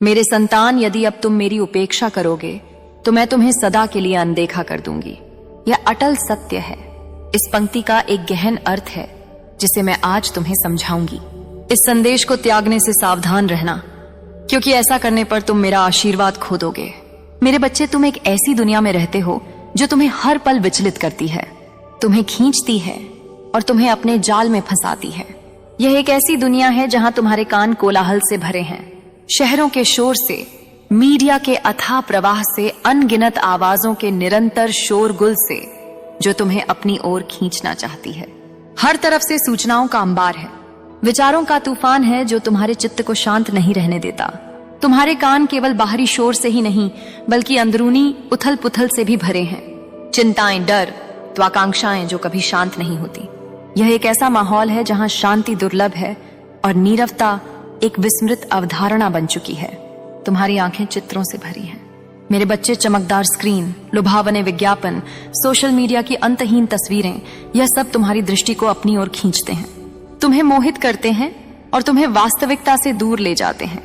मेरे संतान, यदि अब तुम मेरी उपेक्षा करोगे तो मैं तुम्हें सदा के लिए अनदेखा कर दूंगी। यह अटल सत्य है। इस पंक्ति का एक गहन अर्थ है जिसे मैं आज तुम्हें समझाऊंगी। इस संदेश को त्यागने से सावधान रहना, क्योंकि ऐसा करने पर तुम मेरा आशीर्वाद खो दोगे। मेरे बच्चे, तुम एक ऐसी दुनिया में रहते हो जो तुम्हें हर पल विचलित करती है, तुम्हें खींचती है और तुम्हें अपने जाल में फंसाती है। यह एक ऐसी दुनिया है जहां तुम्हारे कान कोलाहल से भरे हैं, शहरों के शोर से, मीडिया के अथाह प्रवाह से, अनगिनत आवाजों के निरंतर शोरगुल से जो तुम्हें अपनी ओर खींचना चाहती है। हर तरफ से सूचनाओं का अंबार है, विचारों का तूफान है जो तुम्हारे चित्त को शांत नहीं रहने देता। तुम्हारे कान केवल बाहरी शोर से ही नहीं बल्कि अंदरूनी उथल पुथल से भी भरे हैं। चिंताएं, डर, त्वाकांक्षाएं जो कभी शांत नहीं होती। यह एक ऐसा माहौल है जहां शांति दुर्लभ है और नीरवता एक विस्मृत अवधारणा बन चुकी है। तुम्हारी आंखें चित्रों से भरी हैं। मेरे बच्चे, चमकदार स्क्रीन, लुभावने विज्ञापन, सोशल मीडिया की अंतहीन तस्वीरें, यह सब तुम्हारी दृष्टि को अपनी ओर खींचते हैं, तुम्हें मोहित करते हैं और तुम्हें वास्तविकता से दूर ले जाते हैं।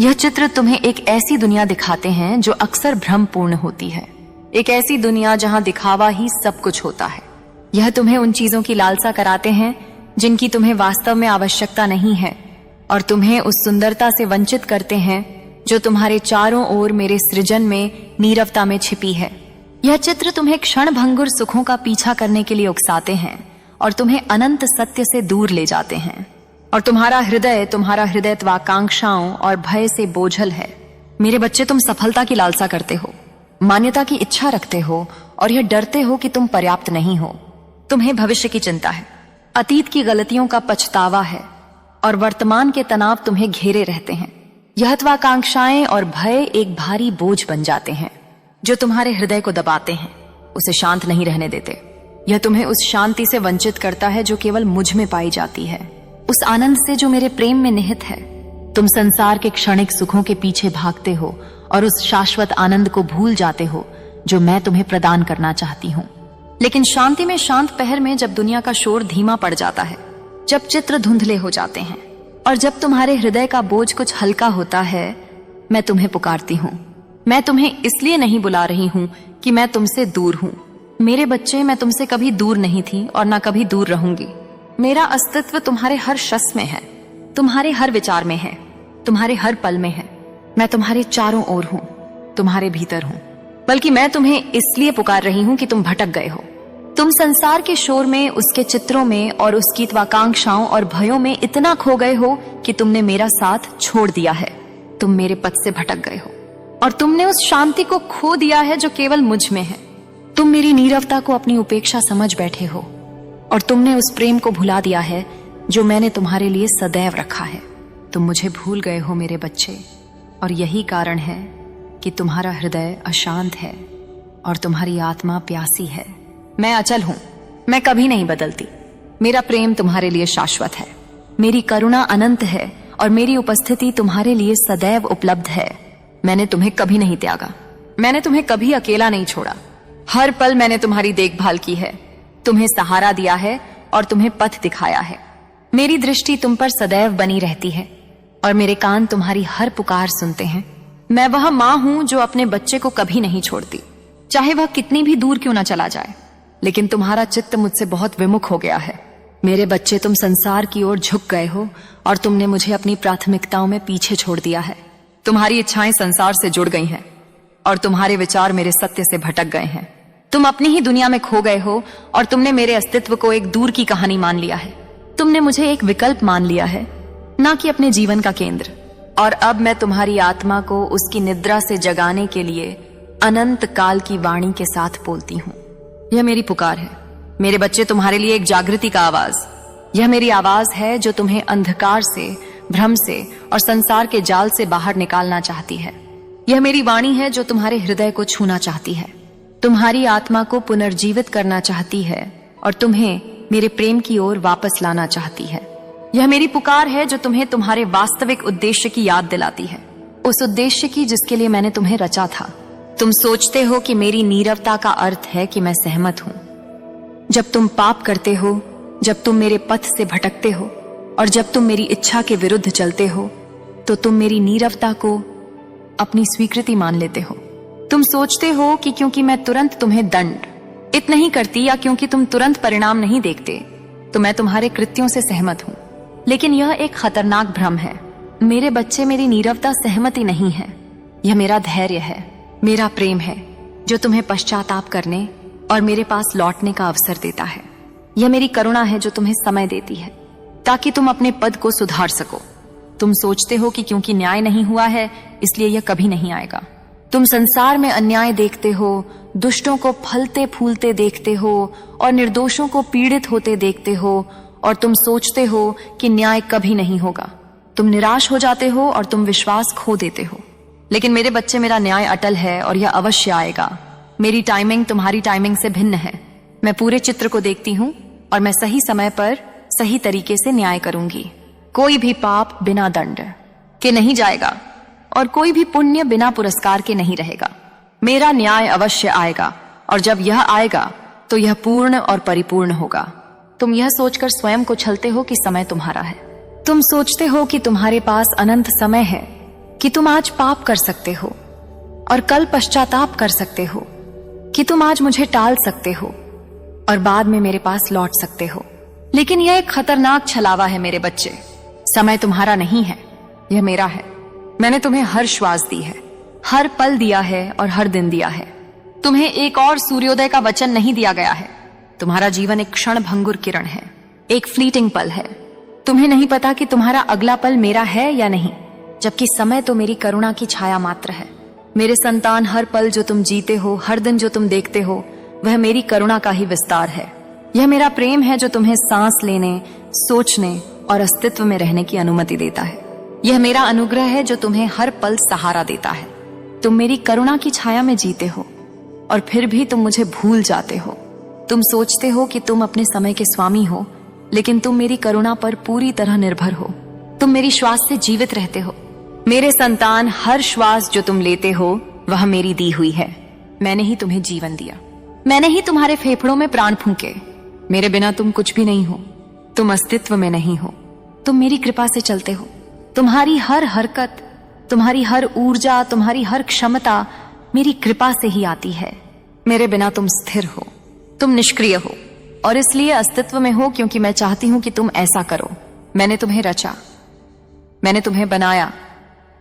यह चित्र तुम्हें एक ऐसी दुनिया दिखाते हैं जो अक्सर भ्रमपूर्ण होती है, एक ऐसी दुनिया जहां दिखावा ही सब कुछ होता है। यह तुम्हें उन चीजों की लालसा कराते हैं जिनकी तुम्हें वास्तव में आवश्यकता नहीं है और तुम्हें उस सुंदरता से वंचित करते हैं जो तुम्हारे चारों ओर मेरे सृजन में नीरवता में छिपी है। यह चित्र तुम्हें क्षणभंगुर सुखों का पीछा करने के लिए उकसाते हैं और तुम्हें अनंत सत्य से दूर ले जाते हैं। और तुम्हारा हृदय त्वाकांक्षाओं और भय से बोझल है। मेरे बच्चे, तुम सफलता की लालसा करते हो, मान्यता की इच्छा रखते हो और यह डरते हो कि तुम पर्याप्त नहीं हो। तुम्हें भविष्य की चिंता है, अतीत की गलतियों का पछतावा है और वर्तमान के तनाव तुम्हें घेरे रहते हैं। यह त्वाकांक्षाएं और भय एक भारी बोझ बन जाते हैं जो तुम्हारे हृदय को दबाते हैं, उसे शांत नहीं रहने देते। यह तुम्हें उस शांति से वंचित करता है जो केवल मुझ में पाई जाती है, उस आनंद से जो मेरे प्रेम में निहित है। तुम संसार के क्षणिक सुखों के पीछे भागते हो और उस शाश्वत आनंद को भूल जाते हो जो मैं तुम्हें प्रदान करना चाहती हूँ। लेकिन शांति में, शांत पहर में, जब दुनिया का शोर धीमा पड़ जाता है, जब चित्र धुंधले हो जाते हैं और जब तुम्हारे हृदय का बोझ कुछ हल्का होता है, मैं तुम्हें पुकारती हूँ। मैं तुम्हें इसलिए नहीं बुला रही हूँ कि मैं तुमसे दूर हूँ। मेरे बच्चे, मैं तुमसे कभी दूर नहीं थी और ना कभी दूर रहूंगी। मेरा अस्तित्व तुम्हारे हर शस में है, तुम्हारे हर विचार में है, तुम्हारे हर पल में है। मैं तुम्हारे चारों ओर हूँ, तुम्हारे भीतर हूँ। बल्कि मैं तुम्हें इसलिए पुकार रही हूँ कि तुम भटक गए हो। तुम संसार के शोर में, उसके चित्रों में और उसकी त्वाकांक्षाओं और भयों में इतना खो गए हो कि तुमने मेरा साथ छोड़ दिया है। तुम मेरे पथ से भटक गए हो और तुमने उस शांति को खो दिया है जो केवल मुझ में है। तुम मेरी नीरवता को अपनी उपेक्षा समझ बैठे हो और तुमने उस प्रेम को भुला दिया है जो मैंने तुम्हारे लिए सदैव रखा है। तुम मुझे भूल गए हो मेरे बच्चे, और यही कारण है कि तुम्हारा हृदय अशांत है और तुम्हारी आत्मा प्यासी है। मैं अचल हूं, मैं कभी नहीं बदलती। मेरा प्रेम तुम्हारे लिए शाश्वत है, मेरी करुणा अनंत है और मेरी उपस्थिति तुम्हारे लिए सदैव उपलब्ध है। मैंने तुम्हें कभी नहीं त्यागा, मैंने तुम्हें कभी अकेला नहीं छोड़ा। हर पल मैंने तुम्हारी देखभाल की है, तुम्हें सहारा दिया है और तुम्हें पथ दिखाया है। मेरी दृष्टि तुम पर सदैव बनी रहती है और मेरे कान तुम्हारी हर पुकार सुनते हैं। मैं वह माँ हूं जो अपने बच्चे को कभी नहीं छोड़ती, चाहे वह कितनी भी दूर क्यों ना चला जाए। लेकिन तुम्हारा चित्त मुझसे बहुत विमुख हो गया है। मेरे बच्चे, तुम संसार की ओर झुक गए हो और तुमने मुझे अपनी प्राथमिकताओं में पीछे छोड़ दिया है। तुम्हारी इच्छाएं संसार से जुड़ गई हैं और तुम्हारे विचार मेरे सत्य से भटक गए हैं। तुम अपनी ही दुनिया में खो गए हो और तुमने मेरे अस्तित्व को एक दूर की कहानी मान लिया है। तुमने मुझे एक विकल्प मान लिया है, ना कि अपने जीवन का केंद्र। और अब मैं तुम्हारी आत्मा को उसकी निद्रा से जगाने के लिए अनंत काल की वाणी के साथ बोलती हूँ। यह मेरी पुकार है मेरे बच्चे, तुम्हारे लिए एक जागृति का आवाज। यह मेरी आवाज है जो तुम्हें अंधकार से, भ्रम से और संसार के जाल से बाहर निकालना चाहती है। यह मेरी वाणी है जो तुम्हारे हृदय को छूना चाहती है, तुम्हारी आत्मा को पुनर्जीवित करना चाहती है और तुम्हें मेरे प्रेम की ओर वापस लाना चाहती है। यह मेरी पुकार है जो तुम्हें तुम्हारे वास्तविक उद्देश्य की याद दिलाती है, उस उद्देश्य की जिसके लिए मैंने तुम्हें रचा था। तुम सोचते हो कि मेरी नीरवता का अर्थ है कि मैं सहमत हूं। जब तुम पाप करते हो, जब तुम मेरे पथ से भटकते हो और जब तुम मेरी इच्छा के विरुद्ध चलते हो, तो तुम मेरी नीरवता को अपनी स्वीकृति मान लेते हो। तुम सोचते हो कि क्योंकि मैं तुरंत तुम्हें दंड इत नहीं करती या क्योंकि तुम तुरंत परिणाम नहीं देखते तो मैं तुम्हारे कृत्यों से सहमत हूं। लेकिन यह एक खतरनाक भ्रम है। मेरे बच्चे, मेरी नीरवता सहमति नहीं है। यह मेरा धैर्य है, मेरा प्रेम है जो तुम्हें पश्चाताप करने और मेरे पास लौटने का अवसर देता है। यह मेरी करुणा है जो तुम्हें समय देती है ताकि तुम अपने पद को सुधार सको। तुम सोचते हो कि क्योंकि न्याय नहीं हुआ है इसलिए यह कभी नहीं आएगा। तुम संसार में अन्याय देखते हो, दुष्टों को फलते फूलते देखते हो और निर्दोषों को पीड़ित होते देखते हो और तुम सोचते हो कि न्याय कभी नहीं होगा। तुम निराश हो जाते हो और तुम विश्वास खो देते हो। लेकिन मेरे बच्चे, मेरा न्याय अटल है और यह अवश्य आएगा। मेरी टाइमिंग तुम्हारी टाइमिंग से भिन्न है। मैं पूरे चित्र को देखती हूं और मैं सही समय पर सही तरीके से न्याय करूंगी। कोई भी पाप बिना दंड के नहीं जाएगा और कोई भी पुण्य बिना पुरस्कार के नहीं रहेगा। मेरा न्याय अवश्य आएगा और जब यह आएगा तो यह पूर्ण और परिपूर्ण होगा। तुम यह सोचकर स्वयं को छलते हो कि समय तुम्हारा है। तुम सोचते हो कि तुम्हारे पास अनंत समय है, कि तुम आज पाप कर सकते हो और कल पश्चाताप कर सकते हो, कि तुम आज मुझे टाल सकते हो और बाद में मेरे पास लौट सकते हो। लेकिन यह एक खतरनाक छलावा है मेरे बच्चे। समय तुम्हारा नहीं है, यह मेरा है। मैंने तुम्हें हर श्वास दी है, हर पल दिया है और हर दिन दिया है। तुम्हें एक और सूर्योदय का वचन नहीं दिया गया है। तुम्हारा जीवन एक क्षण भंगुर किरण है, एक फ्लीटिंग पल है। तुम्हें नहीं पता कि तुम्हारा अगला पल मेरा है या नहीं, जबकि समय तो मेरी करुणा की छाया मात्र है। मेरे संतान, हर पल जो तुम जीते हो, हर दिन जो तुम देखते हो, वह मेरी करुणा का ही विस्तार है। यह मेरा प्रेम है जो तुम्हें सांस लेने, सोचने और अस्तित्व में रहने की अनुमति देता है। यह मेरा अनुग्रह है जो तुम्हें हर पल सहारा देता है। तुम मेरी करुणा की छाया में जीते हो और फिर भी तुम मुझे भूल जाते हो। तुम सोचते हो कि तुम अपने समय के स्वामी हो, लेकिन तुम मेरी करुणा पर पूरी तरह निर्भर हो। तुम मेरी श्वास से जीवित रहते हो। मेरे संतान, हर श्वास जो तुम लेते हो वह मेरी दी हुई है। मैंने ही तुम्हें जीवन दिया, मैंने ही तुम्हारे फेफड़ों में प्राण फूंके। मेरे बिना तुम कुछ भी नहीं हो, तुम अस्तित्व में नहीं हो। तुम मेरी कृपा से चलते हो। तुम्हारी हर हरकत, तुम्हारी हर ऊर्जा, तुम्हारी हर क्षमता मेरी कृपा से ही आती है। मेरे बिना तुम स्थिर हो, तुम निष्क्रिय हो और इसलिए अस्तित्व में हो क्योंकि मैं चाहती हूं कि तुम ऐसा करो। मैंने तुम्हें रचा, मैंने तुम्हें बनाया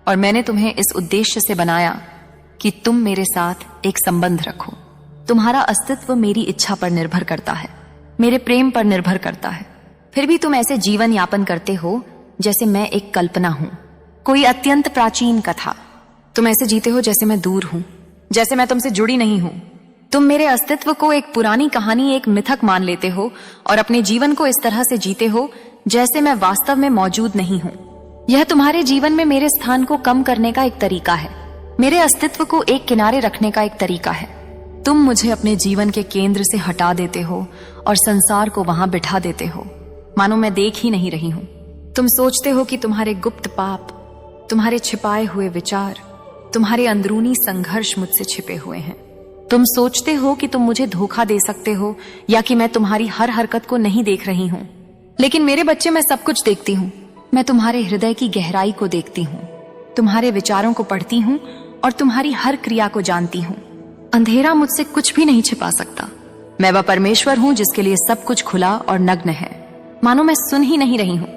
और मैंने तुम्हें इस उद्देश्य से बनाया कि तुम मेरे साथ एक संबंध रखो। तुम्हारा अस्तित्व मेरी इच्छा पर निर्भर करता है, मेरे प्रेम पर निर्भर करता है। फिर भी तुम ऐसे जीवन यापन करते हो जैसे मैं एक कल्पना हूं, कोई अत्यंत प्राचीन कथा। तुम ऐसे जीते हो जैसे मैं दूर हूं, जैसे मैं तुमसे जुड़ी नहीं हूं। तुम मेरे अस्तित्व को एक पुरानी कहानी, एक मिथक मान लेते हो और अपने जीवन को इस तरह से जीते हो जैसे मैं वास्तव में मौजूद नहीं हूं। यह तुम्हारे जीवन में मेरे स्थान को कम करने का एक तरीका है, मेरे अस्तित्व को एक किनारे रखने का एक तरीका है। तुम मुझे अपने जीवन के केंद्र से हटा देते हो और संसार को वहां बिठा देते हो, मानो मैं देख ही नहीं रही हूं। तुम सोचते हो कि तुम्हारे गुप्त पाप, तुम्हारे छिपाए हुए विचार, तुम्हारे अंदरूनी संघर्ष मुझसे छिपे हुए हैं। तुम सोचते हो कि तुम मुझे धोखा दे सकते हो या कि मैं तुम्हारी हर हरकत को नहीं देख रही हूं। लेकिन मेरे बच्चे, मैं सब कुछ देखती हूं। मैं तुम्हारे हृदय की गहराई को देखती हूं, तुम्हारे विचारों को पढ़ती हूं और तुम्हारी हर क्रिया को जानती हूं। अंधेरा मुझसे कुछ भी नहीं छिपा सकता। मैं वह परमेश्वर हूं जिसके लिए सब कुछ खुला और नग्न है, मानो मैं सुन ही नहीं रही हूं।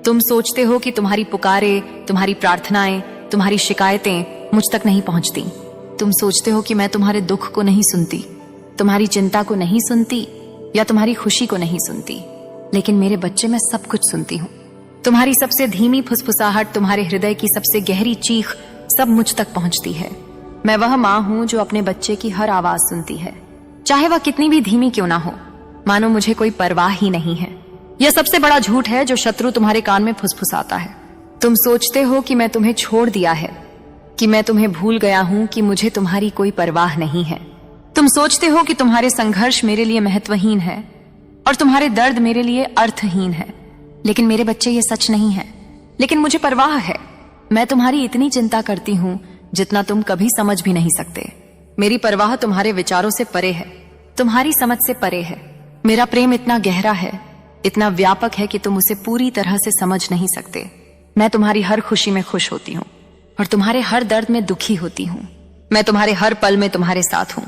तुम सोचते हो कि तुम्हारी पुकारे, तुम्हारी प्रार्थनाएं, तुम्हारी शिकायतें मुझ तक नहीं पहुंचती। तुम सोचते हो कि मैं तुम्हारे दुख को नहीं सुनती, तुम्हारी चिंता को नहीं सुनती या तुम्हारी खुशी को नहीं सुनती। लेकिन मेरे बच्चे, मैं सब कुछ सुनती हूँ। तुम्हारी सबसे धीमी फुसफुसाहट, तुम्हारे हृदय की सबसे गहरी चीख सब मुझ तक पहुंचती है। मैं वह माँ हूं जो अपने बच्चे की हर आवाज सुनती है, चाहे वह कितनी भी धीमी क्यों ना हो, मानो मुझे कोई परवाह ही नहीं है। यह सबसे बड़ा झूठ है जो शत्रु तुम्हारे कान में फुसफुसाता है। तुम सोचते हो कि मैं तुम्हें छोड़ दिया है, कि मैं तुम्हें भूल गया हूं, कि मुझे तुम्हारी कोई परवाह नहीं है। तुम सोचते हो कि तुम्हारे संघर्ष मेरे लिए महत्वहीन है और तुम्हारे दर्द मेरे लिए अर्थहीन है। लेकिन मेरे बच्चे, ये सच नहीं है। लेकिन मुझे परवाह है। मैं तुम्हारी इतनी चिंता करती हूं जितना तुम कभी समझ भी नहीं सकते। मेरी परवाह तुम्हारे विचारों से परे है, तुम्हारी समझ से परे है। मेरा प्रेम इतना गहरा है, इतना व्यापक है कि तुम उसे पूरी तरह से समझ नहीं सकते। मैं तुम्हारी हर खुशी में खुश होती हूँ, और तुम्हारे हर दर्द में दुखी होती हूं। मैं तुम्हारे हर पल में तुम्हारे साथ हूं,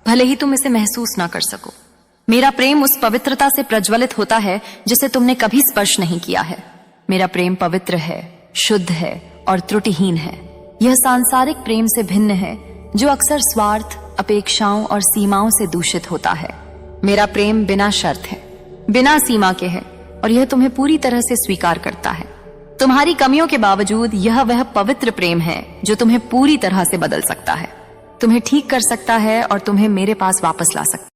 भले ही तुम इसे महसूस ना कर सको। मेरा प्रेम उस पवित्रता से प्रज्वलित होता है जिसे तुमने कभी स्पर्श नहीं किया है। मेरा प्रेम पवित्र है, शुद्ध है और त्रुटिहीन है। यह सांसारिक प्रेम से भिन्न है जो अक्सर स्वार्थ, अपेक्षाओं और सीमाओं से दूषित होता है। मेरा प्रेम बिना शर्त है, बिना सीमा के है और यह तुम्हें पूरी तरह से स्वीकार करता है। तुम्हारी कमियों के बावजूद यह वह पवित्र प्रेम है जो तुम्हें पूरी तरह से बदल सकता है, तुम्हें ठीक कर सकता है और तुम्हें मेरे पास वापस ला सकता है।